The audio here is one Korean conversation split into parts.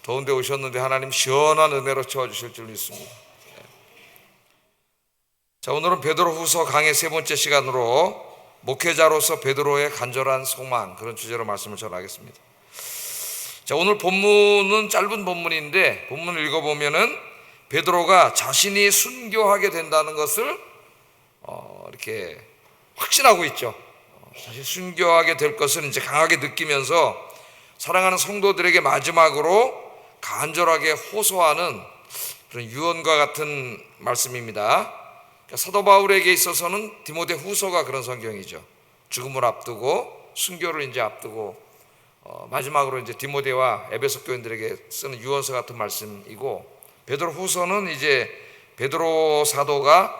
더운데 오셨는데 하나님 시원한 은혜로 채워주실 줄 믿습니다. 자, 오늘은 베드로후서 강의 세 번째 시간으로 목회자로서 베드로의 간절한 소망, 그런 주제로 말씀을 전하겠습니다. 자, 오늘 본문은 짧은 본문인데 본문을 읽어보면은 베드로가 자신이 순교하게 된다는 것을 이렇게 확신하고 있죠. 자신이 순교하게 될 것을 이제 강하게 느끼면서 사랑하는 성도들에게 마지막으로 간절하게 호소하는 그런 유언과 같은 말씀입니다. 그러니까 사도 바울에게 있어서는 디모데 후서가 그런 성경이죠. 죽음을 앞두고 순교를 이제 앞두고 마지막으로 이제 디모데와 에베소 교인들에게 쓰는 유언서 같은 말씀이고, 베드로 후서는 이제 베드로 사도가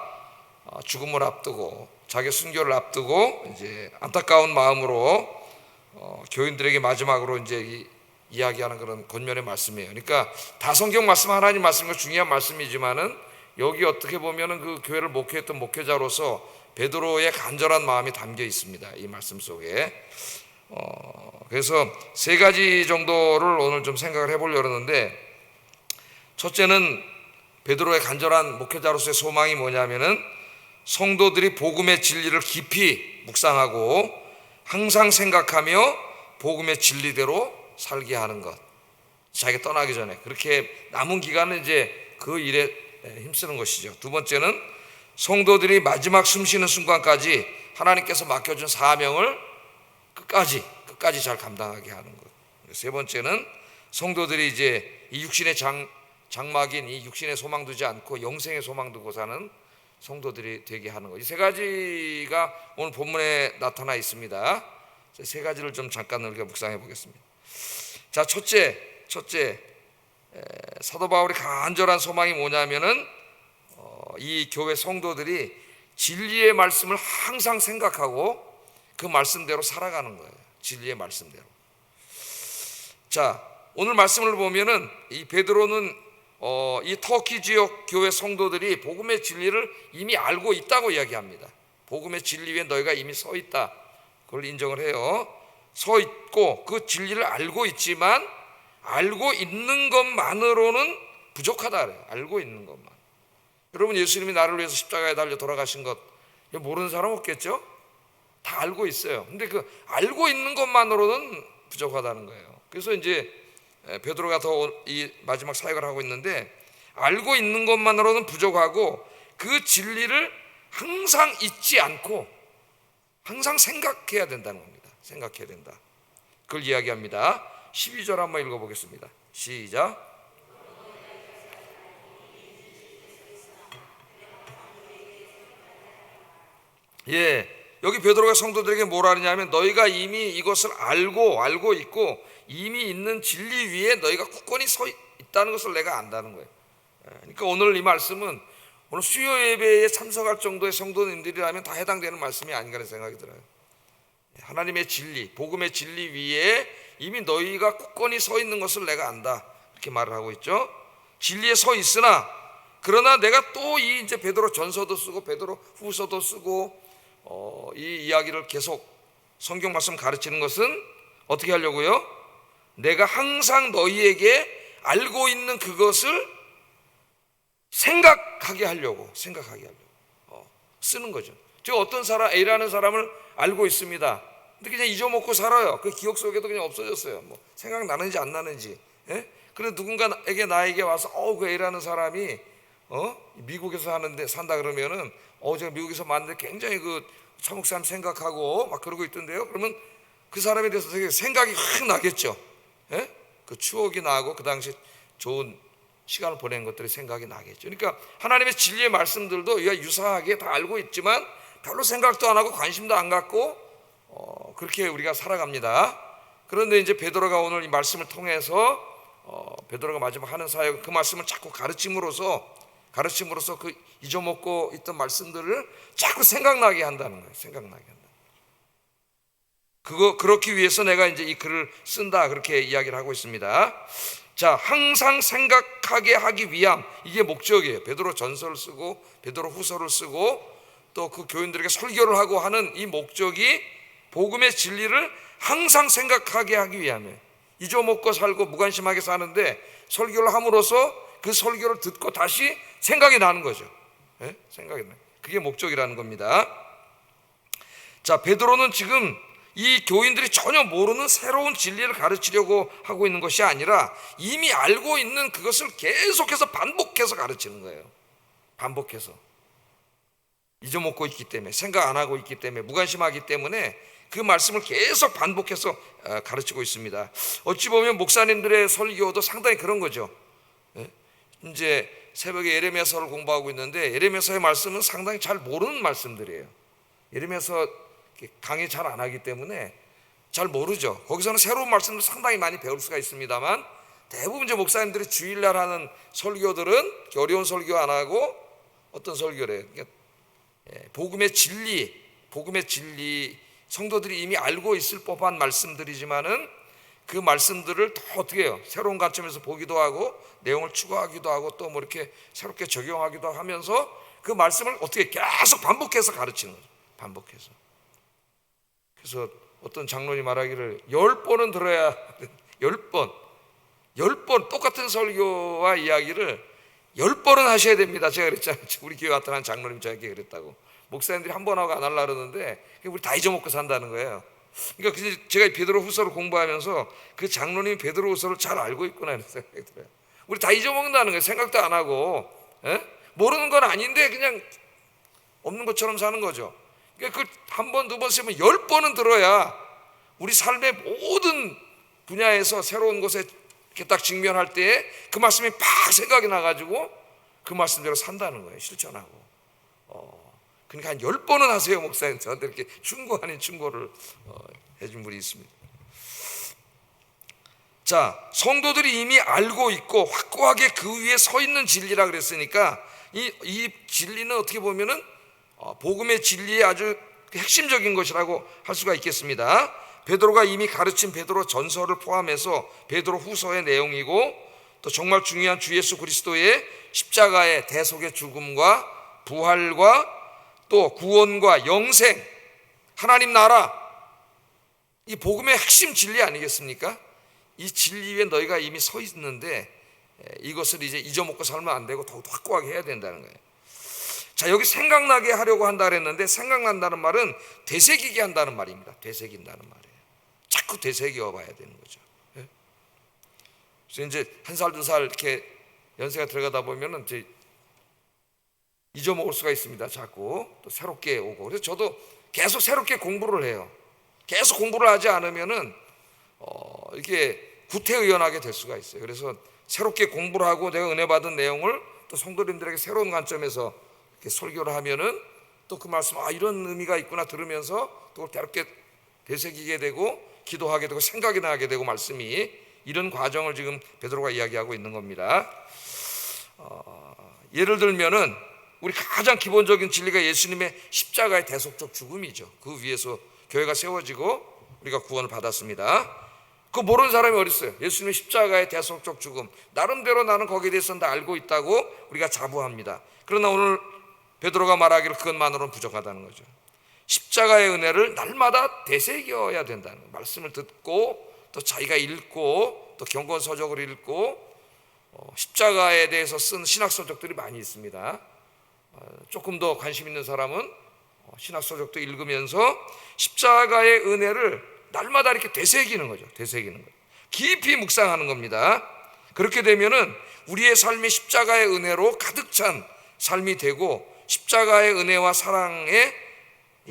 죽음을 앞두고 자기 순교를 앞두고 이제 안타까운 마음으로 교인들에게 마지막으로 이제 이야기하는 그런 권면의 말씀이에요. 그러니까 다 성경 말씀, 하나님 말씀과 중요한 말씀이지만은 여기 어떻게 보면은 그 교회를 목회했던 목회자로서 베드로의 간절한 마음이 담겨 있습니다, 이 말씀 속에. 그래서 세 가지 정도를 오늘 좀 생각을 해보려고 하는데, 첫째는 베드로의 간절한 목회자로서의 소망이 뭐냐면은 성도들이 복음의 진리를 깊이 묵상하고 항상 생각하며 복음의 진리대로 살게 하는 것. 자기가 떠나기 전에 그렇게 남은 기간은 이제 그 일에 힘쓰는 것이죠. 두 번째는 성도들이 마지막 숨쉬는 순간까지 하나님께서 맡겨준 사명을 끝까지 잘 감당하게 하는 것. 세 번째는 성도들이 이제 이 육신의 장막인 이 육신의 소망 두지 않고 영생의 소망 두고 사는 성도들이 되게 하는 것. 이 세 가지가 오늘 본문에 나타나 있습니다. 세 가지를 좀 잠깐 우리가 묵상해 보겠습니다. 자, 첫째, 사도 바울의 간절한 소망이 뭐냐면은 이 교회 성도들이 진리의 말씀을 항상 생각하고 그 말씀대로 살아가는 거예요. 진리의 말씀대로. 자, 오늘 말씀을 보면은 이 베드로는 이 터키 지역 교회 성도들이 복음의 진리를 이미 알고 있다고 이야기합니다. 복음의 진리 위에 너희가 이미 서 있다, 그걸 인정을 해요. 서 있고 그 진리를 알고 있지만 알고 있는 것만으로는 부족하다 그래요. 알고 있는 것만. 여러분, 예수님이 나를 위해서 십자가에 달려 돌아가신 것 모르는 사람 없겠죠? 다 알고 있어요. 근데 그 알고 있는 것만으로는 부족하다는 거예요. 그래서 이제 베드로가 더 이 마지막 사역을 하고 있는데, 알고 있는 것만으로는 부족하고 그 진리를 항상 잊지 않고 항상 생각해야 된다는 겁니다. 생각해야 된다, 그걸 이야기합니다. 12절 한번 읽어보겠습니다. 시작. 여기 베드로가 성도들에게 뭐라 하냐면 너희가 이미 이것을 알고 있고 이미 있는 진리 위에 너희가 굳건히 서 있다는 것을 내가 안다는 거예요. 그러니까 오늘 이 말씀은 오늘 수요 예배에 참석할 정도의 성도님들이라면 다 해당되는 말씀이 아닌가 하는 생각이 들어요. 하나님의 진리, 복음의 진리 위에 이미 너희가 굳건히 서 있는 것을 내가 안다, 이렇게 말을 하고 있죠. 진리에 서 있으나 그러나 내가 또 이 이제 베드로 전서도 쓰고 베드로 후서도 쓰고 이 이야기를 계속 성경 말씀 가르치는 것은 어떻게 하려고요? 내가 항상 너희에게 알고 있는 그것을 생각하게 하려고 쓰는 거죠. 저 어떤 사람, A라는 사람을 알고 있습니다. 근데 그냥 잊어먹고 살아요. 그 기억 속에도 그냥 없어졌어요. 뭐 생각나는지 안 나는지. 그런데 누군가에게 나에게 와서 그 A라는 사람이 미국에서 산다 그러면은 제가 미국에서 만났는데 굉장히 그 한국 사람 생각하고 막 그러고 있던데요. 그러면 그 사람에 대해서 되게 생각이 확 나겠죠. 그 추억이 나고 그 당시 좋은 시간을 보낸 것들이 생각이 나겠죠. 그러니까 하나님의 진리의 말씀들도 우리가 유사하게 다 알고 있지만 별로 생각도 안 하고 관심도 안 갖고 그렇게 우리가 살아갑니다. 그런데 이제 베드로가 오늘 이 말씀을 통해서 베드로가 마지막 하는 사역, 그 말씀을 자꾸 가르침으로써 그 잊어먹고 있던 말씀들을 자꾸 생각나게 한다는 거예요. 생각나게 한다. 그렇기 위해서 내가 이제 이 글을 쓴다, 그렇게 이야기를 하고 있습니다. 자, 항상 생각하게 하기 위함, 이게 목적이에요. 베드로 전서를 쓰고 베드로 후서를 쓰고 또 그 교인들에게 설교를 하고 하는 이 목적이 복음의 진리를 항상 생각하게 하기 위함이에요. 잊어먹고 살고 무관심하게 사는데 설교를 함으로써 그 설교를 듣고 다시 생각이 나는 거죠. 예? 생각이 나요. 그게 목적이라는 겁니다. 자, 베드로는 지금 이 교인들이 전혀 모르는 새로운 진리를 가르치려고 하고 있는 것이 아니라 이미 알고 있는 그것을 계속해서 반복해서 가르치는 거예요. 반복해서. 잊어먹고 있기 때문에, 생각 안 하고 있기 때문에, 무관심하기 때문에 그 말씀을 계속 반복해서 가르치고 있습니다. 어찌 보면 목사님들의 설교도 상당히 그런 거죠. 이제 새벽에 예레미야서를 공부하고 있는데 예레미야서의 말씀은 상당히 잘 모르는 말씀들이에요. 예레미야서 강의 잘 안 하기 때문에 잘 모르죠. 거기서는 새로운 말씀을 상당히 많이 배울 수가 있습니다만 대부분 이제 목사님들이 주일날 하는 설교들은 어려운 설교 안 하고 어떤 설교래요? 복음의 진리 성도들이 이미 알고 있을 법한 말씀들이지만은 그 말씀들을 더 어떻게 해요? 새로운 관점에서 보기도 하고 내용을 추가하기도 하고 또 뭐 이렇게 새롭게 적용하기도 하면서 그 말씀을 어떻게 계속 반복해서 가르치는 거죠. 반복해서. 그래서 어떤 장로님 말하기를 10번은 들어야 10번 똑같은 설교와 이야기를 10번은 하셔야 됩니다. 제가 그랬잖아요. 우리 교회 같은 한 장로님 저에게 그랬다고. 목사님들이 한 번 하고 안 하려고 그러는데 우리 다 잊어먹고 산다는 거예요. 그러니까 제가 베드로 후서를 공부하면서 그 장로님이 베드로 후서를 잘 알고 있구나 이런 생각이 들어요. 우리 다 잊어먹는다는 거예요. 생각도 안 하고 모르는 건 아닌데 그냥 없는 것처럼 사는 거죠. 그러니까 그 한 번, 두 번 쓰면 10번은 들어야 우리 삶의 모든 분야에서 새로운 것에 이렇게 딱 직면할 때 그 말씀이 팍 생각이 나가지고 그 말씀대로 산다는 거예요. 실천하고. 그러니까 한 10번은 하세요. 목사님 저한테 이렇게 충고 아닌 충고를 해준 분이 있습니다. 자, 성도들이 이미 알고 있고 확고하게 그 위에 서 있는 진리라 그랬으니까 이 진리는 어떻게 보면은 복음의 진리의 아주 핵심적인 것이라고 할 수가 있겠습니다. 베드로가 이미 가르친 베드로 전서를 포함해서 베드로 후서의 내용이고 또 정말 중요한 주 예수 그리스도의 십자가의 대속의 죽음과 부활과 또 구원과 영생, 하나님 나라, 이 복음의 핵심 진리 아니겠습니까? 이 진리 위에 너희가 이미 서 있는데 이것을 이제 잊어먹고 살면 안 되고 더욱 확고하게 해야 된다는 거예요. 자, 여기 생각나게 하려고 한다 그랬는데 생각난다는 말은 되새기게 한다는 말입니다. 되새긴다는 말이에요. 자꾸 되새겨 봐야 되는 거죠. 그래서 이제 한 살, 두 살 이렇게 연세가 들어가다 보면은 이제 잊어먹을 수가 있습니다. 자꾸 또 새롭게 오고. 그래서 저도 계속 새롭게 공부를 해요. 계속 공부를 하지 않으면은 이렇게 구태의연하게 될 수가 있어요. 그래서 새롭게 공부를 하고 내가 은혜 받은 내용을 또 성도님들에게 새로운 관점에서 이렇게 설교를 하면은 또 그 말씀 이런 의미가 있구나 들으면서 또 이렇게 되새기게 되고 기도하게 되고 생각이 나게 되고 말씀이 이런 과정을 지금 베드로가 이야기하고 있는 겁니다. 예를 들면은 우리 가장 기본적인 진리가 예수님의 십자가의 대속적 죽음이죠. 그 위에서 교회가 세워지고 우리가 구원을 받았습니다. 그거 모르는 사람이 어디 있어요? 예수님의 십자가의 대속적 죽음, 나름대로 나는 거기에 대해서는 다 알고 있다고 우리가 자부합니다. 그러나 오늘 베드로가 말하기를 그것만으로는 부족하다는 거죠. 십자가의 은혜를 날마다 되새겨야 된다는 거예요. 말씀을 듣고 또 자기가 읽고 또 경건서적을 읽고 십자가에 대해서 쓴 신학서적들이 많이 있습니다. 조금 더 관심 있는 사람은 신학서적도 읽으면서 십자가의 은혜를 날마다 이렇게 되새기는 거죠. 되새기는 거예요. 깊이 묵상하는 겁니다. 그렇게 되면은 우리의 삶이 십자가의 은혜로 가득 찬 삶이 되고 십자가의 은혜와 사랑에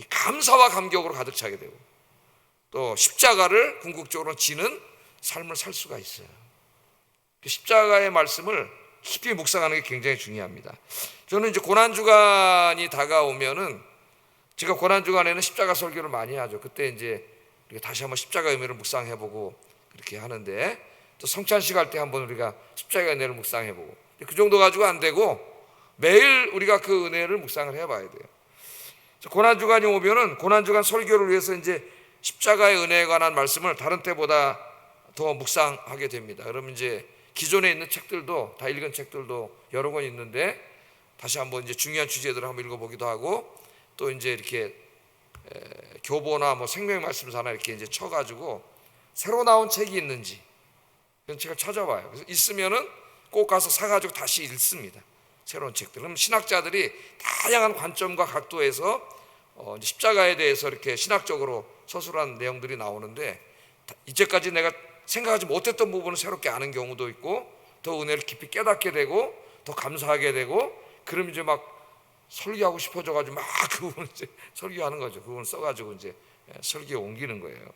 감사와 감격으로 가득 차게 되고 또 십자가를 궁극적으로 지는 삶을 살 수가 있어요. 십자가의 말씀을 깊이 묵상하는 게 굉장히 중요합니다. 저는 이제 고난주간이 다가오면은 제가 고난주간에는 십자가 설교를 많이 하죠. 그때 이제 다시 한번 십자가 의미를 묵상해보고 그렇게 하는데 또 성찬식 할 때 한번 우리가 십자가 은혜를 묵상해보고 그 정도 가지고 안 되고 매일 우리가 그 은혜를 묵상을 해봐야 돼요. 고난주간이 오면은 고난주간 설교를 위해서 이제 십자가의 은혜에 관한 말씀을 다른 때보다 더 묵상하게 됩니다. 그러면 이제 기존에 있는 책들도 다 읽은 책들도 여러 권 있는데 다시 한번 이제 중요한 주제들을 한번 읽어보기도 하고 또 이제 이렇게 교보나 뭐 생명 말씀사나 이렇게 이제 쳐가지고 새로 나온 책이 있는지 그런 책을 찾아봐요. 그래서 있으면은 꼭 가서 사가지고 다시 읽습니다. 새로운 책들. 그럼 신학자들이 다양한 관점과 각도에서 십자가에 대해서 이렇게 신학적으로 서술한 내용들이 나오는데, 이제까지 내가 생각하지 못했던 부분을 새롭게 아는 경우도 있고, 더 은혜를 깊이 깨닫게 되고, 더 감사하게 되고, 그럼 이제 막 설교하고 싶어져가지고 막 그 부분을 이제 설교하는 거죠. 그 부분을 써가지고 이제 설교에 옮기는 거예요.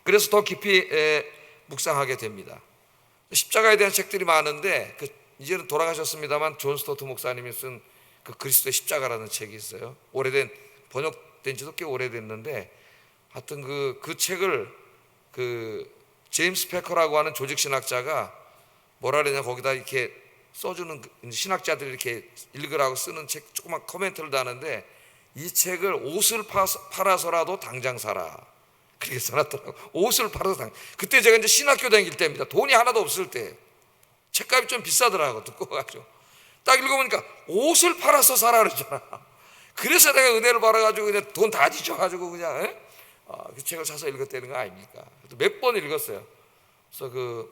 그래서 더 깊이 묵상하게 됩니다. 십자가에 대한 책들이 많은데, 이제는 돌아가셨습니다만 존 스토트 목사님이 쓴 그 그리스도의 십자가라는 책이 있어요. 오래된, 번역된 지도 꽤 오래됐는데, 하여튼 그 책을 제임스 패커라고 하는 조직 신학자가 뭐라 그러냐, 거기다 이렇게 써주는, 신학자들이 이렇게 읽으라고 쓰는 책 조그만 코멘트를 다는데, 이 책을 옷을 팔아서라도 당장 사라, 그렇게 써놨더라고. 옷을 팔아서 그때 제가 이제 신학교 다닐 때입니다. 돈이 하나도 없을 때. 책값이 좀 비싸더라고. 두꺼워가지고 딱 읽어보니까 옷을 팔아서 사라 그러잖아. 그래서 내가 은혜를 받아가지고 그냥 돈 다 지쳐가지고 그냥 그 책을 사서 읽었다는 거 아닙니까? 몇 번 읽었어요. 그래서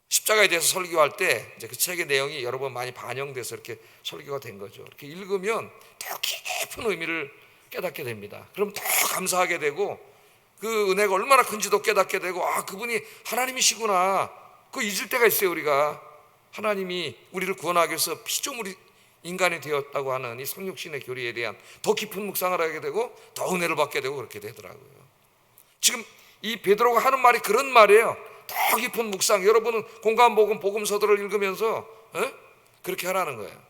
십자가에 대해서 설교할 때 이제 그 책의 내용이 여러 번 많이 반영돼서 이렇게 설교가 된 거죠. 이렇게 읽으면 더 깊은 의미를 깨닫게 됩니다. 그럼 더 감사하게 되고, 그 은혜가 얼마나 큰지도 깨닫게 되고, 그분이 하나님이시구나. 그거 잊을 때가 있어요. 우리가 하나님이 우리를 구원하기 위해서 피조물이 인간이 되었다고 하는 이 성육신의 교리에 대한 더 깊은 묵상을 하게 되고, 더 은혜를 받게 되고, 그렇게 되더라고요. 지금 이 베드로가 하는 말이 그런 말이에요. 더 깊은 묵상. 여러분은 공감복음 복음서들을 읽으면서 그렇게 하라는 거예요.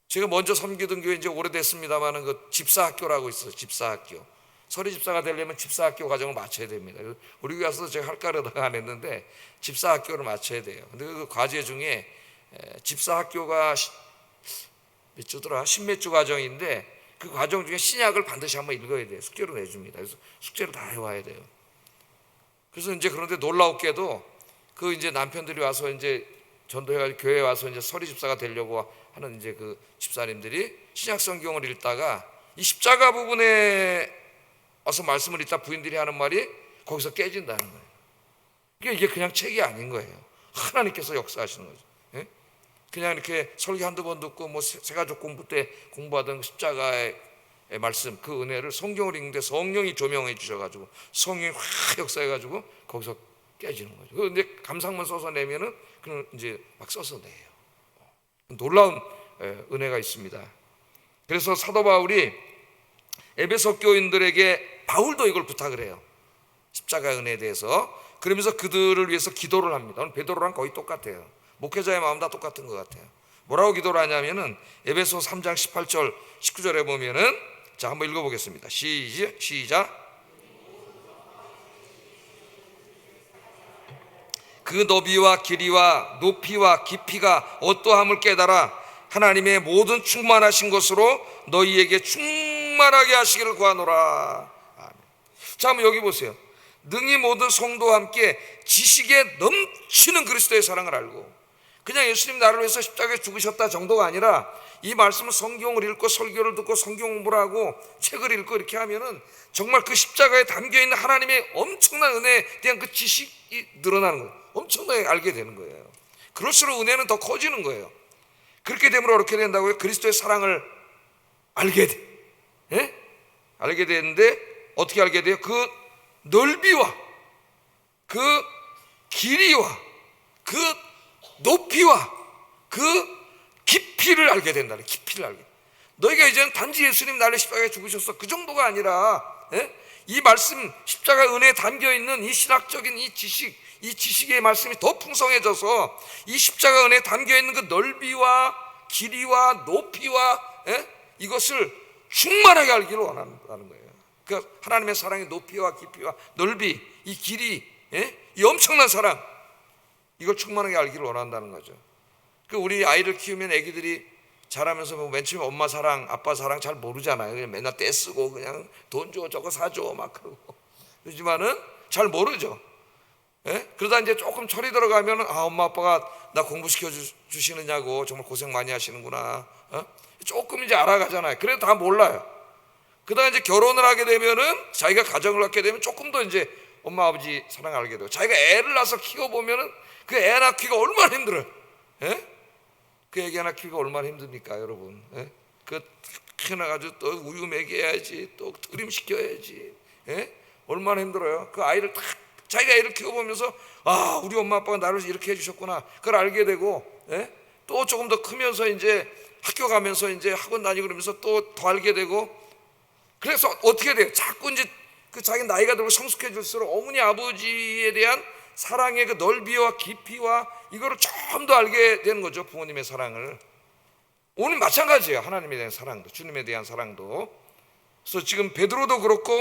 제가 먼저 섬기던 교회 이제 오래됐습니다만은 그 집사학교라고 있어요. 집사학교. 서리 집사가 되려면 집사학교 과정을 마쳐야 됩니다. 우리 교회 와서 제가 할까 하다가 안 했는데 집사학교를 마쳐야 돼요. 근데 그 과제 중에 집사학교가 몇 주더라? 10몇 주 과정인데, 그 과정 중에 신약을 반드시 한번 읽어야 돼요. 숙제로 내줍니다. 그래서 숙제를 다 해와야 돼요. 그래서 이제 그런데 놀라웠게도 그 이제 남편들이 와서 이제 전도해가지고 교회에 와서 이제 서리 집사가 되려고 하는 이제 그 집사님들이 신약 성경을 읽다가 이 십자가 부분에 와서 말씀을 읽다 부인들이 하는 말이 거기서 깨진다는 거예요. 이게 그냥 책이 아닌 거예요. 하나님께서 역사하시는 거죠. 그냥 이렇게 설교 한두 번 듣고 뭐 세가족 공부 때 공부하던 십자가의 말씀, 그 은혜를 성경을 읽는데 성령이 조명해 주셔가지고 성령이 확 역사해가지고 거기서 깨지는 거죠. 그런데 감상문 써서 내면은 그냥 이제 막 써서 내요. 놀라운 은혜가 있습니다. 그래서 사도 바울이 에베소 교인들에게, 바울도 이걸 부탁을 해요. 십자가 은혜에 대해서. 그러면서 그들을 위해서 기도를 합니다. 오늘 베드로랑 거의 똑같아요. 목회자의 마음 다 똑같은 것 같아요. 뭐라고 기도를 하냐면은 에베소 3장 18절 19절에 보면은, 자 한번 읽어보겠습니다. 시작. 그 너비와 길이와 높이와 깊이가 어떠함을 깨달아 하나님의 모든 충만하신 것으로 너희에게 충만하게 하시기를 구하노라. 아멘. 자 한번 여기 보세요. 능히 모든 성도와 함께 지식에 넘치는 그리스도의 사랑을 알고, 그냥 예수님 나를 위해서 십자가에 죽으셨다 정도가 아니라, 이 말씀을 성경을 읽고 설교를 듣고 성경 공부를 하고 책을 읽고 이렇게 하면은 정말 그 십자가에 담겨있는 하나님의 엄청난 은혜에 대한 그 지식이 늘어나는 거예요. 엄청나게 알게 되는 거예요. 그럴수록 은혜는 더 커지는 거예요. 그렇게 되면 어떻게 된다고요? 그리스도의 사랑을 알게 돼. 알게 되는데 어떻게 알게 돼요? 그 넓이와 그 길이와 그 높이와 그 깊이를 알게 된다는, 깊이를 알게. 너희가 이제는 단지 예수님 나를 십자가에 죽으셨어, 그 정도가 아니라 이 말씀, 십자가 은혜에 담겨있는 이 신학적인 이 지식의 말씀이 더 풍성해져서 이 십자가 은혜에 담겨있는 그 넓이와 길이와 높이와 이것을 충만하게 알기를 원한다는 거예요. 그러니까 하나님의 사랑의 높이와 깊이와 넓이, 이 길이, 이 엄청난 사랑, 이걸 충만하게 알기를 원한다는 거죠. 그 우리 아이를 키우면 애기들이 자라면서 뭐 맨 처음에 엄마 사랑, 아빠 사랑 잘 모르잖아요. 그냥 맨날 떼쓰고 그냥 돈 줘, 저거 사줘 막 그러고 그러지만은 잘 모르죠. 그러다 이제 조금 철이 들어가면은, 엄마 아빠가 나 공부시켜 주시느냐고 정말 고생 많이 하시는구나. 조금 이제 알아가잖아요. 그래도 다 몰라요. 그러다 이제 결혼을 하게 되면은, 자기가 가정을 갖게 되면 조금 더 이제 엄마 아버지 사랑을 알게 되고, 자기가 애를 낳아서 키워보면은 그 애 낳기가 얼마나 힘들어요. 예? 그 애기 하나 키우기가 얼마나 힘듭니까 여러분? 예? 그 키워놔가지고 또 우유 먹여야지, 또 트림시켜야지, 예? 얼마나 힘들어요. 그 아이를 딱 자기가 애를 키워보면서 아, 우리 엄마 아빠가 나를 이렇게 해주셨구나, 그걸 알게 되고, 예? 또 조금 더 크면서 이제 학교 가면서 이제 학원 다니고 그러면서 또 더 알게 되고, 그래서 어떻게 돼요? 자꾸 이제 그 자기 나이가 들고 성숙해질수록 어머니 아버지에 대한 사랑의 그 넓이와 깊이와 이거를 좀 더 알게 되는 거죠. 부모님의 사랑을. 오늘 마찬가지예요. 하나님에 대한 사랑도, 주님에 대한 사랑도. 그래서 지금 베드로도 그렇고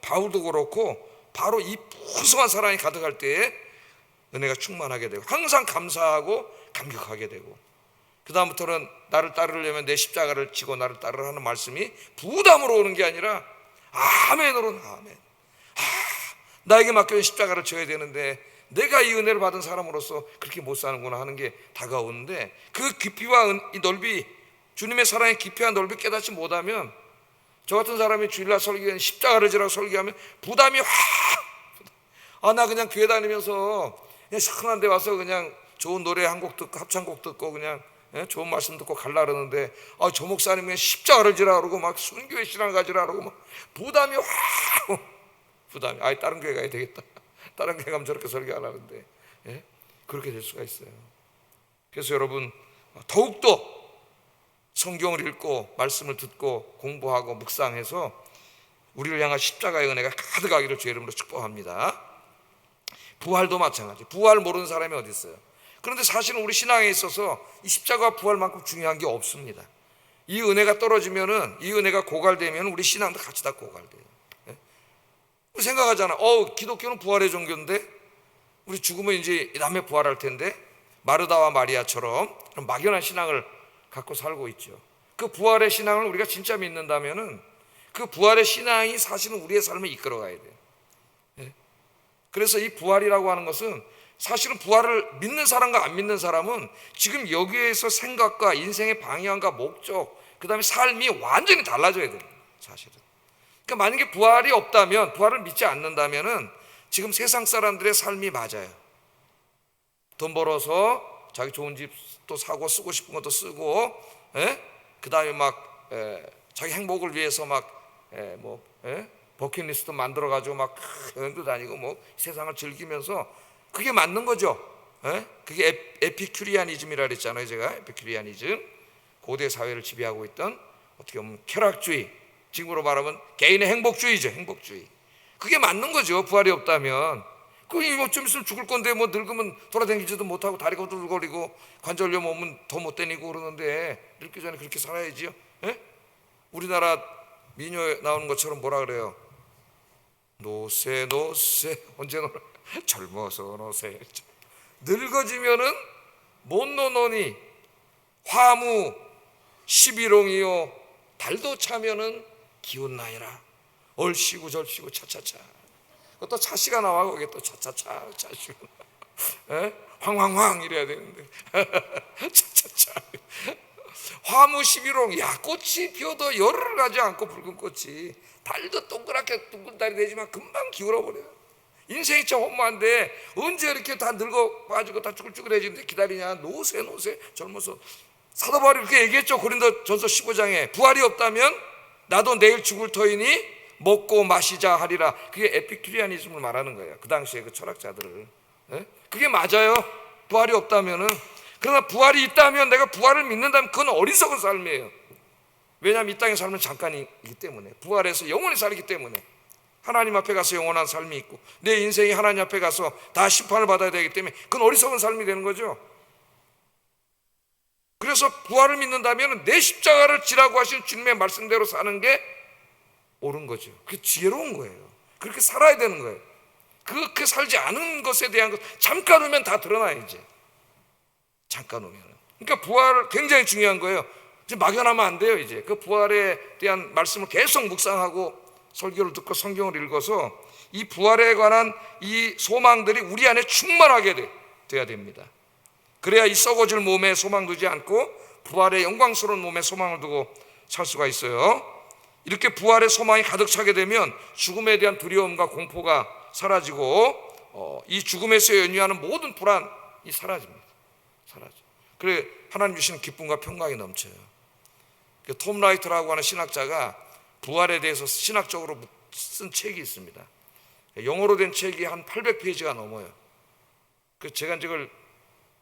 바울도 그렇고 바로 이 풍성한 사랑이 가득할 때에 은혜가 충만하게 되고 항상 감사하고 감격하게 되고, 그 다음부터는 나를 따르려면 내 십자가를 지고 나를 따르라 하는 말씀이 부담으로 오는 게 아니라 아멘으로, 아멘. 나에게 맡겨진 십자가를 져야 되는데 내가 이 은혜를 받은 사람으로서 그렇게 못 사는구나 하는 게 다가오는데, 그 깊이와 이 넓이, 주님의 사랑의 깊이와 넓이 깨닫지 못하면 저 같은 사람이 주일날 설교하면 십자가를 지라고 설교하면 부담이 나 그냥 교회 다니면서 그냥 시원한 데 와서 그냥 좋은 노래 한 곡 듣고 합창곡 듣고 그냥 좋은 말씀 듣고 갈라 그러는데, 저 목사님 그냥 십자가를 지라 그러고 막 순교회 신앙 가지라 그러고 막 부담이 부담이 다른 교회 가야 되겠다, 다른 교회 가면 저렇게 설교 안 하는데, 그렇게 될 수가 있어요. 그래서 여러분 더욱더 성경을 읽고 말씀을 듣고 공부하고 묵상해서 우리를 향한 십자가의 은혜가 가득하기를 주의 이름으로 축복합니다. 부활도 마찬가지. 부활 모르는 사람이 어디 있어요? 그런데 사실은 우리 신앙에 있어서 이 십자가와 부활만큼 중요한 게 없습니다. 이 은혜가 떨어지면은, 이 은혜가 고갈되면 우리 신앙도 같이 다 고갈돼요. 우리 생각하잖아. 기독교는 부활의 종교인데 우리 죽으면 이제 남의 부활할 텐데, 마르다와 마리아처럼 그런 막연한 신앙을 갖고 살고 있죠. 그 부활의 신앙을 우리가 진짜 믿는다면은 그 부활의 신앙이 사실은 우리의 삶을 이끌어 가야 돼요. 그래서 이 부활이라고 하는 것은 사실은 부활을 믿는 사람과 안 믿는 사람은 지금 여기에서 생각과 인생의 방향과 목적, 그 다음에 삶이 완전히 달라져야 돼요. 사실은. 그러니까 만약에 부활이 없다면, 부활을 믿지 않는다면은 지금 세상 사람들의 삶이 맞아요. 돈 벌어서 자기 좋은 집도 사고 쓰고 싶은 것도 쓰고, 그 다음에 막 자기 행복을 위해서 막 버킷리스트 만들어 가지고 막 여행도 다니고 뭐 세상을 즐기면서, 그게 맞는 거죠. 그게 에피큐리아니즘이라 그랬잖아요. 제가 에피큐리아니즘, 고대 사회를 지배하고 있던 어떻게 보면 쾌락주의, 지금으로 말하면 개인의 행복주의죠. 행복주의. 그게 맞는 거죠. 부활이 없다면. 좀 있으면 죽을 건데 뭐 늙으면 돌아다니지도 못하고 다리가 후들거리고 관절염 오면 더 못 다니고 그러는데 늙기 전에 그렇게 살아야지요. 우리나라 민요 나오는 것처럼 뭐라 그래요? 노세 언제 노래? 젊어서 노세. 늙어지면은 못 노노니 화무 11홍이요 달도 차면은 기운 나이라 얼씨구 절씨구 차차차. 또 차씨가 나와. 거기에 또 차차차 차씨구 황황황 이래야 되는데 차차차. 화무 11홍. 야, 꽃이 피어도 열흘을 가지 않고 붉은 꽃이, 달도 동그랗게 둥근 달이 되지만 금방 기울어버려요. 인생이 참 허무한데 언제 이렇게 다 늙어 빠지고 다 쭈글쭈글해지는데 기다리냐. 노세 젊어서. 사도 바울이 그렇게 얘기했죠. 고린도전서 15장에 부활이 없다면 나도 내일 죽을 터이니 먹고 마시자 하리라. 그게 에피큐리아니즘을 말하는 거예요. 그 당시에 그 철학자들을. 그게 맞아요. 부활이 없다면은. 그러나 부활이 있다면, 내가 부활을 믿는다면 그건 어리석은 삶이에요. 왜냐하면 이 땅의 삶은 잠깐이기 때문에, 부활해서 영원히 살기 때문에 하나님 앞에 가서 영원한 삶이 있고 내 인생이 하나님 앞에 가서 다 심판을 받아야 되기 때문에 그건 어리석은 삶이 되는 거죠. 그래서 부활을 믿는다면 내 십자가를 지라고 하신 주님의 말씀대로 사는 게 옳은 거죠. 그게 지혜로운 거예요. 그렇게 살아야 되는 거예요. 그렇게 살지 않은 것에 대한 것, 잠깐 오면 다 드러나야지. 잠깐 오면. 그러니까 부활 굉장히 중요한 거예요. 이제 막연하면 안 돼요. 이제 그 부활에 대한 말씀을 계속 묵상하고 설교를 듣고 성경을 읽어서 이 부활에 관한 이 소망들이 우리 안에 충만하게 돼야 됩니다. 그래야 이 썩어질 몸에 소망 두지 않고 부활의 영광스러운 몸에 소망을 두고 살 수가 있어요. 이렇게 부활의 소망이 가득 차게 되면 죽음에 대한 두려움과 공포가 사라지고 이 죽음에서 연유하는 모든 불안이 사라집니다. 사라져. 그래 하나님 주시는 기쁨과 평강이 넘쳐요. 톰 라이터라고 하는 신학자가 부활에 대해서 신학적으로 쓴 책이 있습니다. 영어로 된 책이 한 800페이지가 넘어요. 제가 이걸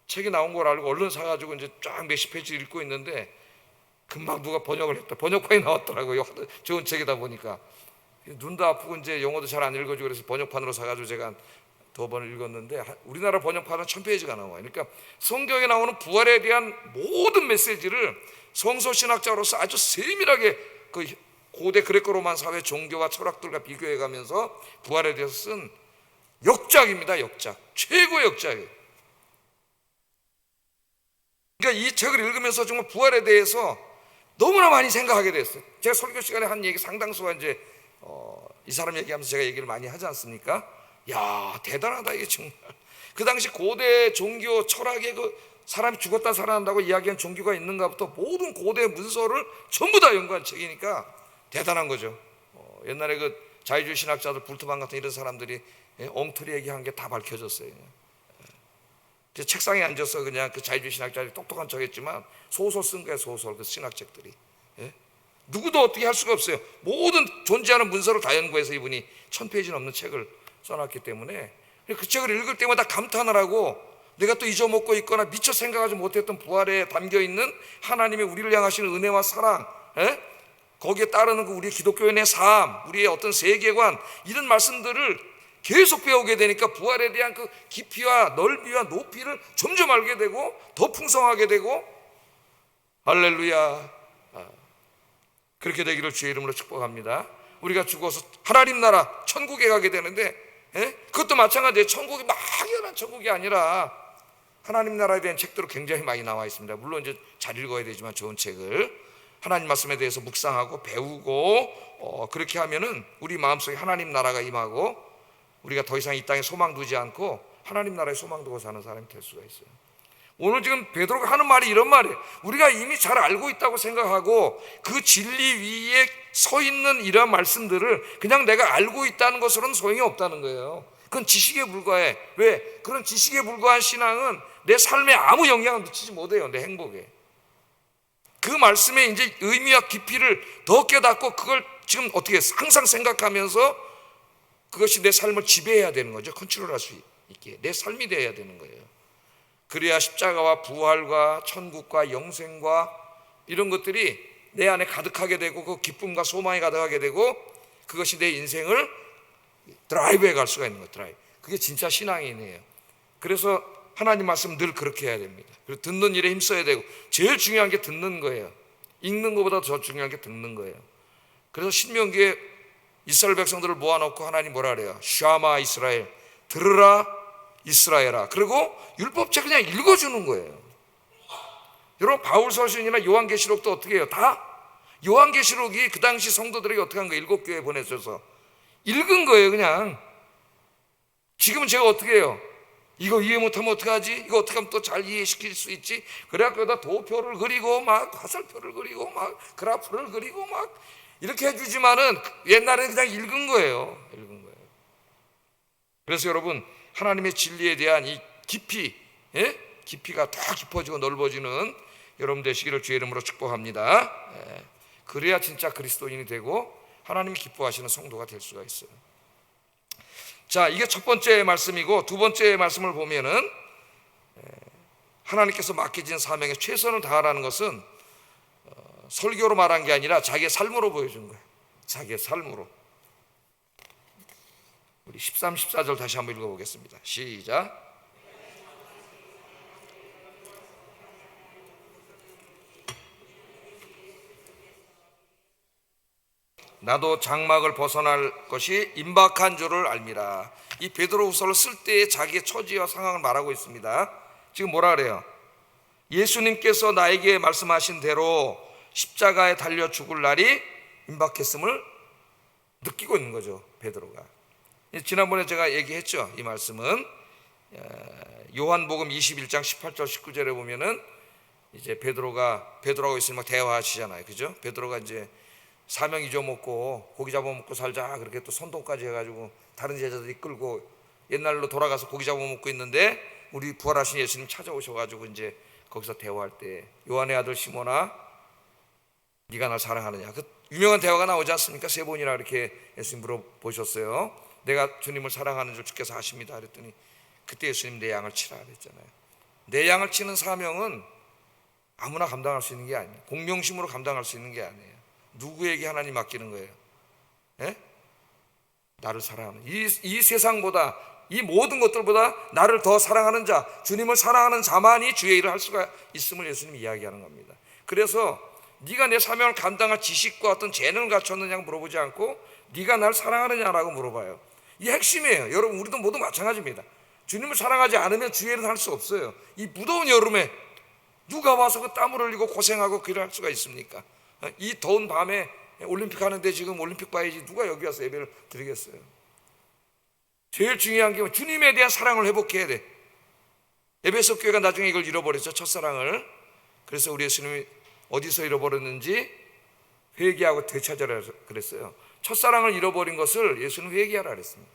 책이 나온 걸 알고 얼른 사가지고 이제 쫙 몇십 페이지 읽고 있는데 금방 누가 번역을 했다. 번역판이 나왔더라고요. 좋은 책이다 보니까 눈도 아프고 이제 영어도 잘 안 읽어지고 그래서 번역판으로 사가지고 제가 두 번을 읽었는데 우리나라 번역판은 1000페이지가 나와요. 그러니까 성경에 나오는 부활에 대한 모든 메시지를 성서신학자로서 아주 세밀하게 그 고대 그레코 로만 사회 종교와 철학들과 비교해가면서 부활에 대해서 쓴 역작입니다. 역작, 최고의 역작이에요. 그러니까 이 책을 읽으면서 정말 부활에 대해서 너무나 많이 생각하게 됐어요. 제가 설교 시간에 한 얘기 상당수가 이제 이 사람 얘기하면서 제가 얘기를 많이 하지 않습니까? 야, 대단하다 이게 정말. 그 당시 고대 종교 철학에 사람이 죽었다 살아난다고 이야기한 종교가 있는가부터 모든 고대 문서를 전부 다 연구한 책이니까 대단한 거죠. 옛날에 자유주의 신학자들 불트만 같은 이런 사람들이 엉터리 얘기한 게 다 밝혀졌어요. 책상에 앉아서 그냥 자유주의 신학자들이 똑똑한 척했지만 소설 쓴 거예요. 소설, 신학책들이. 누구도 어떻게 할 수가 없어요. 모든 존재하는 문서를 다 연구해서 이분이 1000페이지 넘는 책을 써놨기 때문에 그 책을 읽을 때마다 감탄을 하고 내가 또 잊어먹고 있거나 미처 생각하지 못했던 부활에 담겨있는 하나님의 우리를 향하시는 은혜와 사랑, 거기에 따르는 우리의 기독교인의 삶, 우리의 어떤 세계관, 이런 말씀들을 계속 배우게 되니까 부활에 대한 그 깊이와 넓이와 높이를 점점 알게 되고 더 풍성하게 되고, 할렐루야. 그렇게 되기를 주의 이름으로 축복합니다. 우리가 죽어서 하나님 나라 천국에 가게 되는데 그것도 마찬가지예요. 천국이 막연한 천국이 아니라 하나님 나라에 대한 책들은 굉장히 많이 나와 있습니다. 물론 이제 잘 읽어야 되지만 좋은 책을 하나님 말씀에 대해서 묵상하고 배우고 그렇게 하면은 우리 마음속에 하나님 나라가 임하고 우리가 더 이상 이 땅에 소망 두지 않고 하나님 나라에 소망 두고 사는 사람이 될 수가 있어요. 오늘 지금 베드로가 하는 말이 이런 말이에요. 우리가 이미 잘 알고 있다고 생각하고 그 진리 위에 서 있는 이러한 말씀들을 그냥 내가 알고 있다는 것으로는 소용이 없다는 거예요. 그건 지식에 불과해. 왜? 그런 지식에 불과한 신앙은 내 삶에 아무 영향을 미치지 못해요. 내 행복에. 그 말씀의 이제 의미와 깊이를 더 깨닫고 그걸 지금 어떻게 항상 생각하면서 그것이 내 삶을 지배해야 되는 거죠. 컨트롤할 수 있게 내 삶이 되어야 되는 거예요. 그래야 십자가와 부활과 천국과 영생과 이런 것들이 내 안에 가득하게 되고 그 기쁨과 소망이 가득하게 되고 그것이 내 인생을 드라이브해 갈 수가 있는 거예요. 드라이브. 그게 진짜 신앙이네요. 그래서 하나님 말씀 늘 그렇게 해야 됩니다. 그리고 듣는 일에 힘써야 되고 제일 중요한 게 듣는 거예요. 읽는 것보다 더 중요한 게 듣는 거예요. 그래서 신명기에 이스라엘 백성들을 모아놓고 하나님 뭐라 그래요? 샤마 이스라엘, 들으라 이스라엘아. 그리고 율법책 그냥 읽어주는 거예요. 여러분 바울 서신이나 요한계시록도 어떻게 해요? 다 요한계시록이 그 당시 성도들에게 어떻게 한 거예요? 7교회 보내줘서 읽은 거예요. 그냥 지금은 제가 어떻게 해요? 이거 이해 못하면 어떡하지? 이거 어떻게 하면 또 잘 이해시킬 수 있지? 그래갖고 여기다 도표를 그리고 막 화살표를 그리고 막 그래프를 그리고 막 이렇게 해주지만은 옛날에는 그냥 읽은 거예요. 읽은 거예요. 그래서 여러분 하나님의 진리에 대한 이 깊이, 깊이가 더 깊어지고 넓어지는 여러분 되시기를 주의 이름으로 축복합니다. 그래야 진짜 그리스도인이 되고 하나님이 기뻐하시는 성도가 될 수가 있어요. 자, 이게 첫 번째 말씀이고 두 번째 말씀을 보면은 하나님께서 맡겨진 사명에 최선을 다하라는 것은 설교로 말한 게 아니라 자기의 삶으로 보여준 거예요. 자기의 삶으로. 우리 13, 14절 다시 한번 읽어보겠습니다. 시작. 나도 장막을 벗어날 것이 임박한 줄을 알미라. 이 베드로후서를 쓸 때의 자기의 처지와 상황을 말하고 있습니다. 지금 뭐라 그래요? 예수님께서 나에게 말씀하신 대로 십자가에 달려 죽을 날이 임박했음을 느끼고 있는 거죠, 베드로가. 지난번에 제가 얘기했죠. 이 말씀은 요한복음 21장 18절 19절에 보면은 이제 베드로가 있으면 막 대화하시잖아요, 그죠? 베드로가 이제 사명 잊어먹고 고기 잡아먹고 살자 그렇게 또 선동까지 해가지고 다른 제자들이 끌고 옛날로 돌아가서 고기 잡아먹고 있는데 우리 부활하신 예수님 찾아오셔가지고 이제 거기서 대화할 때 요한의 아들 시몬아 네가 날 사랑하느냐, 그 유명한 대화가 나오지 않습니까? 세 번이나 이렇게 예수님 물어보셨어요. 내가 주님을 사랑하는 줄 주께서 아십니다 그랬더니 그때 예수님 내 양을 치라 그랬잖아요. 내 양을 치는 사명은 아무나 감당할 수 있는 게 아니에요. 공명심으로 감당할 수 있는 게 아니에요. 누구에게 하나님 맡기는 거예요? 예? 나를 사랑하는, 이 세상보다 이 모든 것들보다 나를 더 사랑하는 자, 주님을 사랑하는 자만이 주의 일을 할 수가 있음을 예수님이 이야기하는 겁니다. 그래서 네가 내 사명을 감당할 지식과 어떤 재능을 갖췄느냐 물어보지 않고 네가 나를 사랑하느냐라고 물어봐요. 이게 핵심이에요. 여러분, 우리도 모두 마찬가지입니다. 주님을 사랑하지 않으면 주의 일은 할 수 없어요. 이 무더운 여름에 누가 와서 그 땀을 흘리고 고생하고 그 일을 할 수가 있습니까? 이 더운 밤에 올림픽 하는데 지금 올림픽 봐야지 누가 여기 와서 예배를 드리겠어요? 제일 중요한 게 주님에 대한 사랑을 회복해야 돼. 에베소 교회가 나중에 이걸 잃어버렸죠, 첫사랑을. 그래서 우리 예수님이 어디서 잃어버렸는지 회개하고 되찾으라 그랬어요. 첫사랑을 잃어버린 것을 예수는 회개하라 그랬습니다.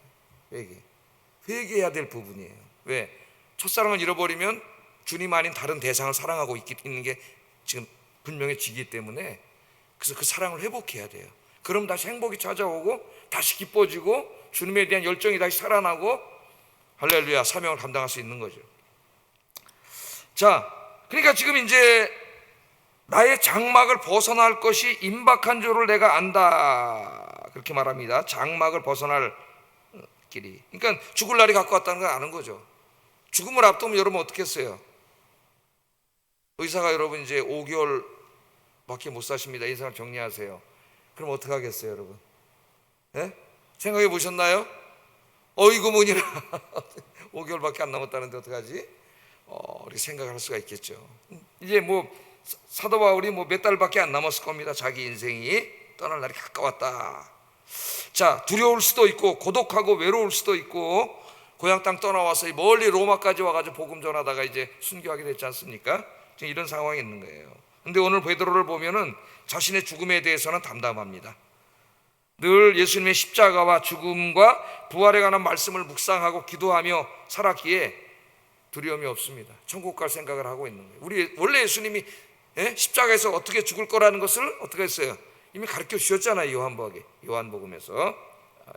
회개해야 될 부분이에요. 왜? 첫사랑을 잃어버리면 주님 아닌 다른 대상을 사랑하고 있는 게 지금 분명해지기 때문에, 그래서 그 사랑을 회복해야 돼요. 그럼 다시 행복이 찾아오고 다시 기뻐지고 주님에 대한 열정이 다시 살아나고 할렐루야, 사명을 감당할 수 있는 거죠. 자, 그러니까 지금 이제 나의 장막을 벗어날 것이 임박한 줄을 내가 안다 그렇게 말합니다. 장막을 벗어날 길이, 그러니까 죽을 날이 가까웠다는 걸 아는 거죠. 죽음을 앞두면 여러분 어떻게 했어요? 의사가 여러분 이제 5개월밖에 못 사십니다, 인생을 정리하세요. 그럼 어떻게 하겠어요 여러분? 네? 생각해 보셨나요? 어이구 뭐니라 5개월밖에 안 남았다는데 어떡하지? 이렇게 생각할 수가 있겠죠. 이제 뭐 사도 바울이 뭐 몇 달밖에 안 남았을 겁니다. 자기 인생이 떠날 날이 가까웠다. 자, 두려울 수도 있고 고독하고 외로울 수도 있고 고향 땅 떠나와서 멀리 로마까지 와가지고 복음 전하다가 이제 순교하게 됐지 않습니까? 지금 이런 상황이 있는 거예요. 근데 오늘 베드로를 보면은 자신의 죽음에 대해서는 담담합니다. 늘 예수님의 십자가와 죽음과 부활에 관한 말씀을 묵상하고 기도하며 살았기에 두려움이 없습니다. 천국 갈 생각을 하고 있는 거예요. 우리 원래 예수님이 십자가에서 어떻게 죽을 거라는 것을 어떻게 했어요? 이미 가르쳐 주셨잖아요. 요한복음에서.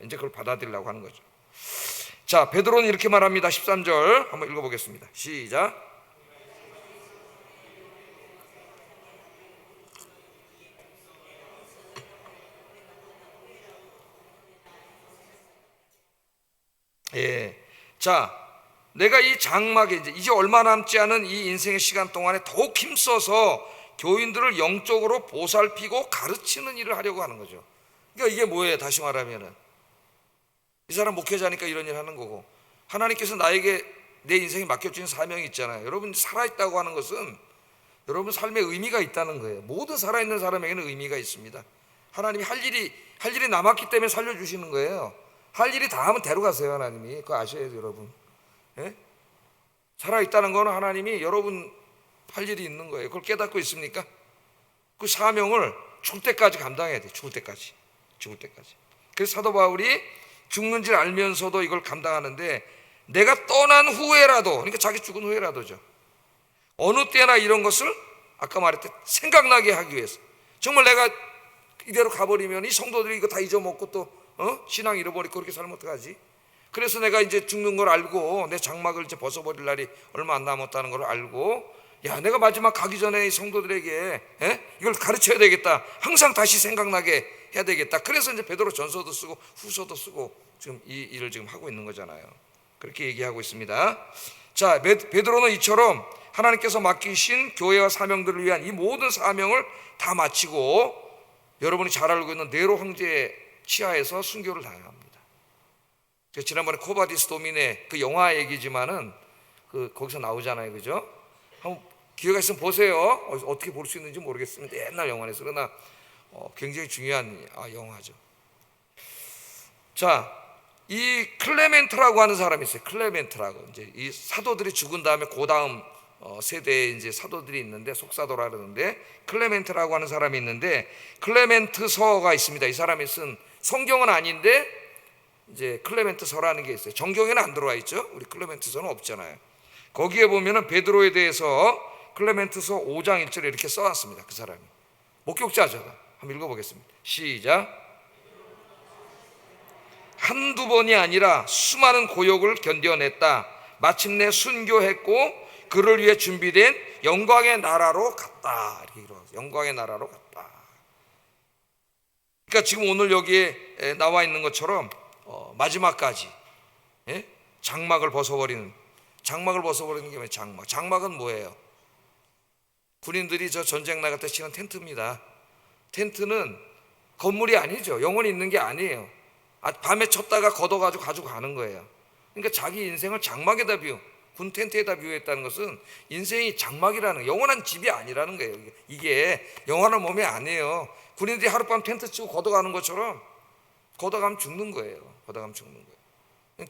이제 그걸 받아들이려고 하는 거죠. 자, 베드로는 이렇게 말합니다. 13절 한번 읽어보겠습니다. 시작. 예. 자, 내가 이 장막에 이제 얼마 남지 않은 이 인생의 시간 동안에 더욱 힘써서 교인들을 영적으로 보살피고 가르치는 일을 하려고 하는 거죠. 그러니까 이게 뭐예요? 다시 말하면은 이 사람 목회자니까 이런 일 하는 거고, 하나님께서 나에게 내 인생에 맡겨주신 사명이 있잖아요. 여러분 살아있다고 하는 것은 여러분 삶에 의미가 있다는 거예요. 모든 살아있는 사람에게는 의미가 있습니다. 하나님이 할 일이 남았기 때문에 살려주시는 거예요. 할 일이 다 하면 데려가세요. 하나님이 그거 아셔야 돼요 여러분. 예? 살아있다는 거는 하나님이 여러분 할 일이 있는 거예요. 그걸 깨닫고 있습니까? 그 사명을 죽을 때까지 감당해야 돼요. 죽을 때까지. 그래서 사도 바울이 죽는 줄 알면서도 이걸 감당하는데, 내가 떠난 후에라도, 그러니까 자기 죽은 후에라도죠, 어느 때나 이런 것을 아까 말했듯 생각나게 하기 위해서, 정말 내가 이대로 가버리면 이 성도들이 이거 다 잊어먹고 또 신앙 잃어버리고 그렇게 살면 어떡하지? 그래서 내가 이제 죽는 걸 알고 내 장막을 이제 벗어버릴 날이 얼마 안 남았다는 걸 알고, 야, 내가 마지막 가기 전에 이 성도들에게 이걸 가르쳐야 되겠다, 항상 다시 생각나게 해야 되겠다. 그래서 이제 베드로 전서도 쓰고 후서도 쓰고 지금 이 일을 지금 하고 있는 거잖아요. 그렇게 얘기하고 있습니다. 자, 베드로는 이처럼 하나님께서 맡기신 교회와 사명들을 위한 이 모든 사명을 다 마치고 여러분이 잘 알고 있는 네로 황제 치하에서 순교를 당합니다. 지난번에 코바디스 도미네 그 영화 얘기지만은 거기서 나오잖아요, 그죠? 한번 기회가 있으면 보세요. 어떻게 볼 수 있는지 모르겠습니다. 옛날 영화에서. 그러나 굉장히 중요한 영화죠. 자, 이 클레멘트라고 하는 사람이 있어요. 클레멘트라고. 이제 이 사도들이 죽은 다음에 그 다음 세대의 이제 사도들이 있는데, 속사도라 그러는데, 클레멘트라고 하는 사람이 있는데, 클레멘트서가 있습니다. 이 사람이 쓴, 성경은 아닌데 이제 클레멘트서라는 게 있어요. 정경에는 안 들어와 있죠. 우리 클레멘트서는 없잖아요. 거기에 보면은 베드로에 대해서 클레멘트서 5장 1절에 이렇게 써놨습니다. 그 사람이 목격자죠. 한번 읽어보겠습니다. 시작. 한두 번이 아니라 수많은 고역을 견뎌냈다. 마침내 순교했고 그를 위해 준비된 영광의 나라로 갔다. 이렇게 영광의 나라로 갔다. 그러니까 지금 오늘 여기에 나와 있는 것처럼 마지막까지 장막을 벗어버리는 게 뭐예요? 장막은 뭐예요? 군인들이 저 전쟁 나갈 때 치는 텐트입니다. 텐트는 건물이 아니죠. 영원히 있는 게 아니에요. 밤에 쳤다가 걷어가지고 가지고 가는 거예요. 그러니까 자기 인생을 장막에다 군 텐트에다 비유했다는 것은 인생이 장막이라는, 영원한 집이 아니라는 거예요. 이게 영원한 몸이 아니에요. 군인들이 하룻밤 텐트 치고 걷어가는 것처럼 걷어가면 죽는 거예요.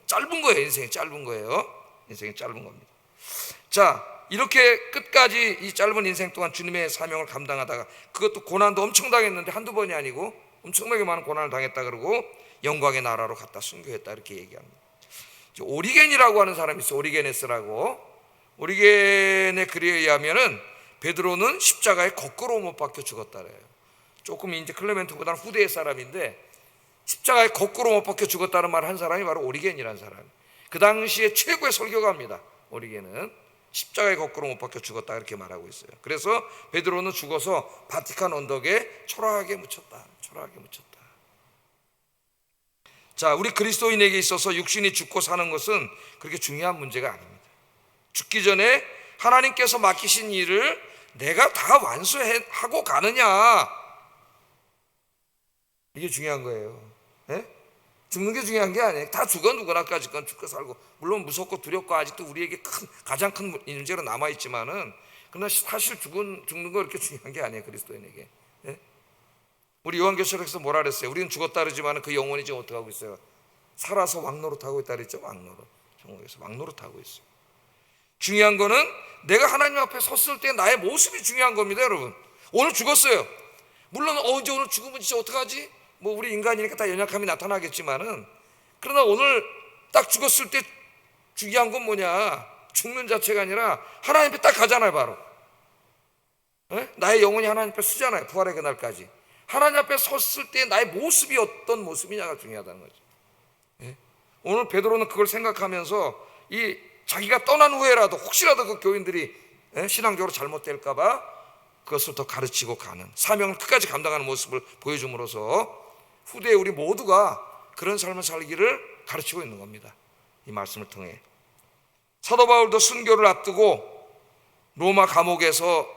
짧은 거예요. 인생이 짧은 겁니다. 자, 이렇게 끝까지 이 짧은 인생 동안 주님의 사명을 감당하다가, 그것도 고난도 엄청 당했는데 한두 번이 아니고 엄청나게 많은 고난을 당했다 그러고 영광의 나라로 갔다 순교했다 이렇게 얘기합니다. 오리겐이라고 하는 사람이 있어요. 오리게네스라고. 오리겐의 글에 의하면은 베드로는 십자가에 거꾸로 못 박혀 죽었다 그래요. 조금 이제 클레멘트보다는 후대의 사람인데, 십자가에 거꾸로 못 박혀 죽었다는 말을 한 사람이 바로 오리겐이라는 사람. 그 당시에 최고의 설교가입니다. 오리겐은 십자가에 거꾸로 못 박혀 죽었다 이렇게 말하고 있어요. 그래서 베드로는 죽어서 바티칸 언덕에 초라하게 묻혔다. 자, 우리 그리스도인에게 있어서 육신이 죽고 사는 것은 그렇게 중요한 문제가 아닙니다. 죽기 전에 하나님께서 맡기신 일을 내가 다 완수하고 가느냐, 이게 중요한 거예요. 죽는 게 중요한 게 아니에요. 다 죽어, 누구나까지 건 죽고 살고, 물론 무섭고 두렵고 아직도 우리에게 가장 큰 문제로 남아있지만은, 그러나 사실 죽는 거 그렇게 중요한 게 아니에요. 그리스도인에게. 우리 요한계시록에서 뭐라 그랬어요? 우리는 죽었다 그러지만 그 영혼이 지금 어떻게 하고 있어요? 살아서 왕노릇하고 있다 그랬죠. 천국에서 왕노릇하고 있어요. 중요한 거는 내가 하나님 앞에 섰을 때 나의 모습이 중요한 겁니다. 여러분, 오늘 죽었어요. 물론 이제 오늘 죽으면 진짜 어떡하지? 우리 인간이니까 다 연약함이 나타나겠지만은, 그러나 오늘 딱 죽었을 때 중요한 건 뭐냐? 죽는 자체가 아니라 하나님 앞에 딱 가잖아요. 바로 나의 영혼이 하나님 앞에 서잖아요. 부활의 그날까지 하나님 앞에 섰을 때 나의 모습이 어떤 모습이냐가 중요하다는 거죠. 오늘 베드로는 그걸 생각하면서 자기가 떠난 후에라도 혹시라도 그 교인들이 신앙적으로 잘못될까 봐 그것을 더 가르치고 가는, 사명을 끝까지 감당하는 모습을 보여줌으로써 후대에 우리 모두가 그런 삶을 살기를 가르치고 있는 겁니다. 이 말씀을 통해. 사도 바울도 순교를 앞두고 로마 감옥에서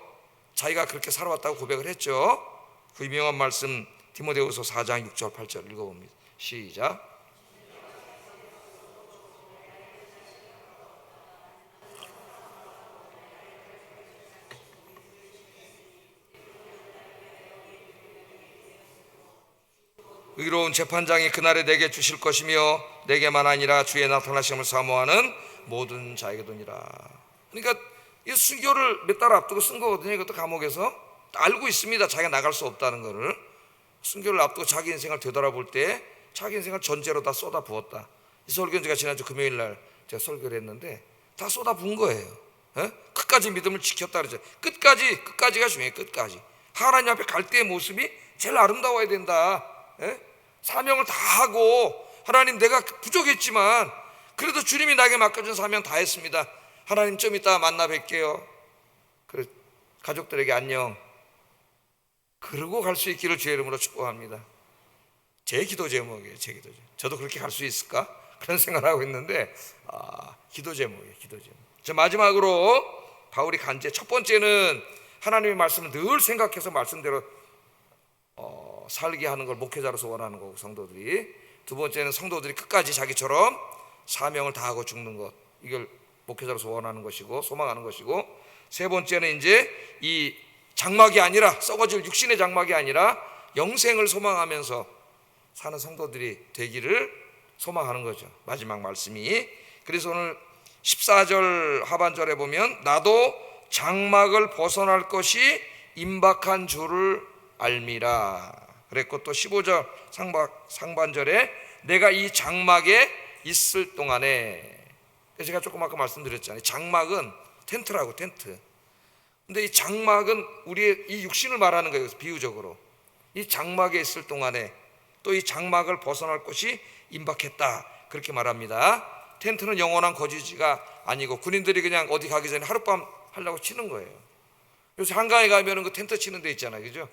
자기가 그렇게 살아왔다고 고백을 했죠. 그 유명한 말씀 디모데후서 4장 6절 8절 읽어봅니다. 시작. 의로운 재판장이 그날에 내게 주실 것이며 내게만 아니라 주의 나타나심을 사모하는 모든 자에게도니라. 그러니까 이 순교를 몇 달 앞두고 쓴 거거든요. 이것도 감옥에서 알고 있습니다. 자기가 나갈 수 없다는 거를. 순교를 앞두고 자기 인생을 되돌아볼 때 자기 인생을 전제로 다 쏟아 부었다. 이 설교는 제가 지난주 금요일 날 제가 설교를 했는데 다 쏟아 부은 거예요. 끝까지 믿음을 지켰다 그러죠. 끝까지가 중요해요. 끝까지 하나님 앞에 갈 때의 모습이 제일 아름다워야 된다. 사명을 다 하고, 하나님 내가 부족했지만 그래도 주님이 나에게 맡겨준 사명 다 했습니다. 하나님 좀 이따 만나 뵐게요. 그래, 가족들에게 안녕. 그러고 갈 수 있기를 주의 이름으로 축복합니다. 제 기도 제목이에요. 제 기도 제목. 저도 그렇게 갈 수 있을까? 그런 생각을 하고 있는데 기도 제목이에요. 기도 제목. 자, 마지막으로 바울이 첫 번째는 하나님의 말씀을 늘 생각해서 말씀대로 살게 하는 걸 목회자로서 원하는 거고, 성도들이. 두 번째는 성도들이 끝까지 자기처럼 사명을 다하고 죽는 것, 이걸 목회자로서 원하는 것이고 소망하는 것이고, 세 번째는 이제 이 장막이 아니라, 썩어질 육신의 장막이 아니라 영생을 소망하면서 사는 성도들이 되기를 소망하는 거죠. 마지막 말씀이. 그래서 오늘 14절 하반절에 보면 나도 장막을 벗어날 것이 임박한 줄을 알미라 그랬고, 또 15절 상반절에 내가 이 장막에 있을 동안에, 제가 조금 아까 말씀드렸잖아요. 장막은 텐트라고, 텐트. 근데 이 장막은 우리의 이 육신을 말하는 거예요. 비유적으로 이 장막에 있을 동안에 또 이 장막을 벗어날 것이 임박했다 그렇게 말합니다. 텐트는 영원한 거주지가 아니고 군인들이 그냥 어디 가기 전에 하룻밤 하려고 치는 거예요. 요새 한강에 가면은 그 텐트 치는 데 있잖아요, 그죠?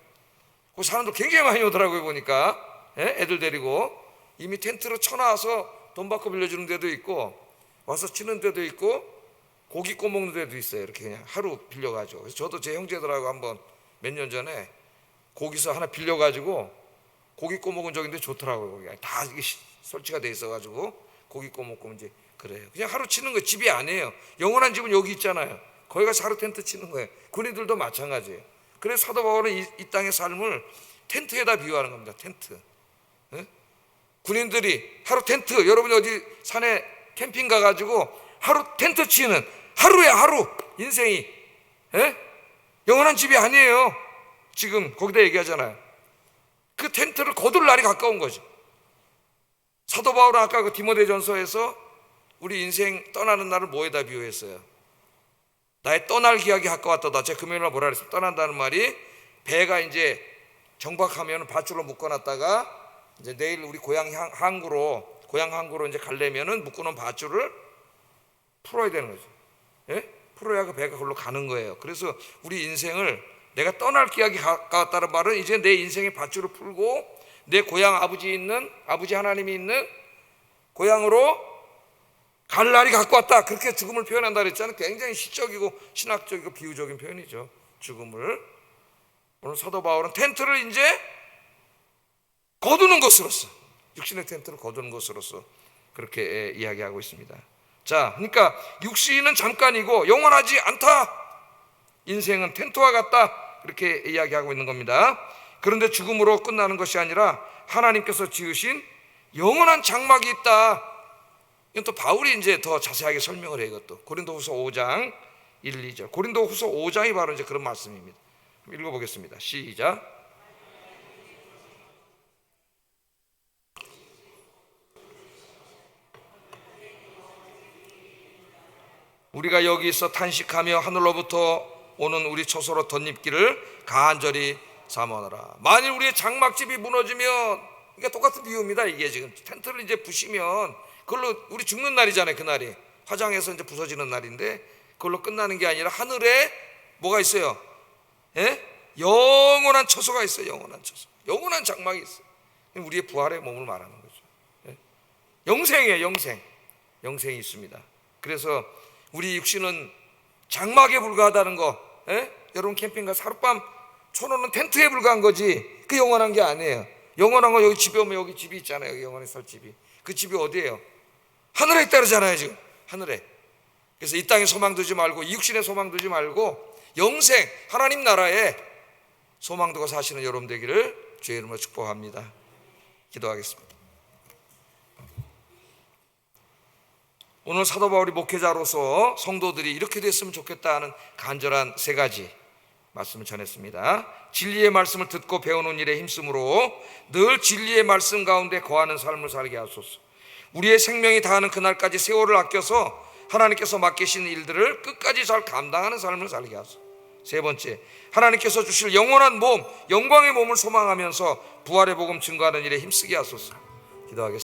그 사람들 굉장히 많이 오더라고요. 보니까 애들 데리고 이미 텐트로 쳐놔서 돈 받고 빌려주는 데도 있고 와서 치는 데도 있고 고기 구워 먹는 데도 있어요. 이렇게 그냥 하루 빌려가지고. 그래서 저도 제 형제들하고 한번 몇 년 전에 거기서 하나 빌려가지고 고기 구워 먹은 적인데 좋더라고요. 거기 다 이게 설치가 돼 있어가지고 고기 구워 먹고 이제 그래요. 그냥 하루 치는 거, 집이 아니에요. 영원한 집은 여기 있잖아요. 거기 가서 하루 텐트 치는 거예요. 군인들도 마찬가지예요. 그래서 사도 바울은 이 땅의 삶을 텐트에다 비유하는 겁니다. 텐트. 군인들이 하루 텐트, 여러분이 어디 산에 캠핑 가가지고 하루 텐트 치는 하루야, 하루. 인생이 영원한 집이 아니에요. 지금 거기다 얘기하잖아요. 그 텐트를 거둘 날이 가까운 거죠. 사도 바울은 아까 그 디모데전서에서 우리 인생 떠나는 날을 뭐에다 비유했어요? 나의 떠날 기약이 가까웠다. 제가 금요일날 뭐라 그랬어요? 떠난다는 말이, 배가 이제 정박하면 밧줄로 묶어놨다가 이제 내일 우리 고향 항구로 이제 가려면은 묶어놓은 밧줄을 풀어야 되는 거죠. 풀어야 그 배가 그걸로 가는 거예요. 그래서 우리 인생을, 내가 떠날 기약이 가까웠다는 말은 이제 내 인생의 밧줄을 풀고 내 고향 아버지 하나님이 있는 고향으로 갈 날이 가까웠다. 그렇게 죽음을 표현한다 그랬잖아요. 굉장히 시적이고 신학적이고 비유적인 표현이죠, 죽음을. 오늘 사도 바울은 텐트를 이제 거두는 것으로서, 육신의 텐트를 거두는 것으로서 그렇게 이야기하고 있습니다. 자, 그러니까 육신은 잠깐이고 영원하지 않다. 인생은 텐트와 같다. 그렇게 이야기하고 있는 겁니다. 그런데 죽음으로 끝나는 것이 아니라 하나님께서 지으신 영원한 장막이 있다. 이건 또 바울이 이제 더 자세하게 설명을 해요. 이것도 고린도후서 5장 1, 2절. 고린도후서 5장이 바로 이제 그런 말씀입니다. 읽어보겠습니다. 시작. 우리가 여기서 탄식하며 하늘로부터 오는 우리 초소로 덧입기를 간절히 사모하노라. 만일 우리의 장막집이 무너지면, 그러니까 똑같은 비유입니다. 이게 지금 텐트를 이제 부시면 그걸로 우리 죽는 날이잖아요. 그날이 화장해서 이제 부서지는 날인데 그걸로 끝나는 게 아니라 하늘에 뭐가 있어요? 영원한 처소가 있어요. 영원한 처소, 영원한 장막이 있어요. 우리의 부활의 몸을 말하는 거죠. 영생이에요. 영생이 있습니다. 그래서 우리 육신은 장막에 불과하다는 거, 여러분 캠핑 가서 하룻밤 쳐놓는 텐트에 불과한 거지, 그 영원한 게 아니에요. 영원한 건 여기 집에 오면 여기 집이 있잖아요. 여기 영원히 살 집이. 그 집이 어디예요? 하늘에 있다 그러잖아요. 지금 하늘에. 그래서 이 땅에 소망 두지 말고, 이 육신에 소망 두지 말고 영생 하나님 나라에 소망 두고 사시는 여러분 되기를 주의 이름으로 축복합니다. 기도하겠습니다. 오늘 사도 바울이 목회자로서 성도들이 이렇게 됐으면 좋겠다 하는 간절한 세 가지 말씀을 전했습니다. 진리의 말씀을 듣고 배우는 일에 힘쓰므로 늘 진리의 말씀 가운데 거하는 삶을 살게 하소서. 우리의 생명이 다하는 그날까지 세월을 아껴서 하나님께서 맡기신 일들을 끝까지 잘 감당하는 삶을 살게 하소서. 세 번째, 하나님께서 주실 영원한 몸, 영광의 몸을 소망하면서 부활의 복음 증거하는 일에 힘쓰게 하소서. 기도하겠습니다.